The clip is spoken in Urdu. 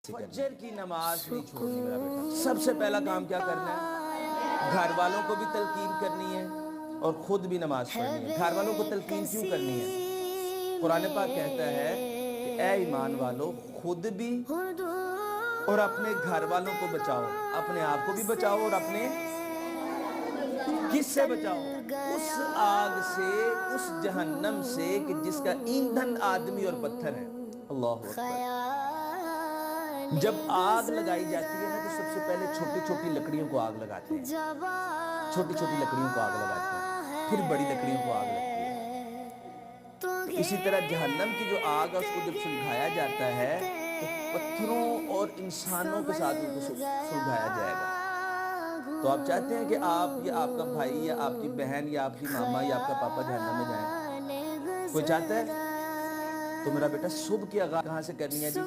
فجر کی نماز نہیں چھوڑنی میرا بیٹا۔ سب سے پہلا کام کیا کرنا ہے؟ گھر والوں کو بھی تلقین کرنی ہے اور خود بھی نماز پڑھنی ہے۔ گھر والوں کو تلقین کیوں کرنی ہے؟ قرآن پاک کہتا ہے کہ اے ایمان والو خود بھی اور اپنے گھر والوں کو بچاؤ، اپنے آپ کو بھی بچاؤ اور اپنے کس سے بچاؤ؟ اس آگ سے، اس جہنم سے کہ جس کا ایندھن آدمی اور پتھر ہے۔ اللہ اکبر۔ جب آگ لگائی جاتی ہے نا تو سب سے پہلے چھوٹی چھوٹی لکڑیوں کو آگ لگاتے ہیں، چھوٹی چھوٹی لکڑیوں کو آگ لگاتے ہیں، پھر بڑی لکڑیوں کو آگ لگتی ہے۔ تو اسی طرح جہنم کی جو آگ ہے اس کو جب سلگھایا جاتا ہے تو پتھروں اور انسانوں کے ساتھ ان کو سلگھایا جائے گا۔ تو آپ چاہتے ہیں کہ آپ یا آپ کا بھائی یا آپ کی بہن یا آپ کی ماما یا آپ کا پاپا جہنم میں جائیں؟ کوئی چاہتا ہے؟ تو میرا بیٹا صبح کی آغاز کہاں سے کرنی ہے جی؟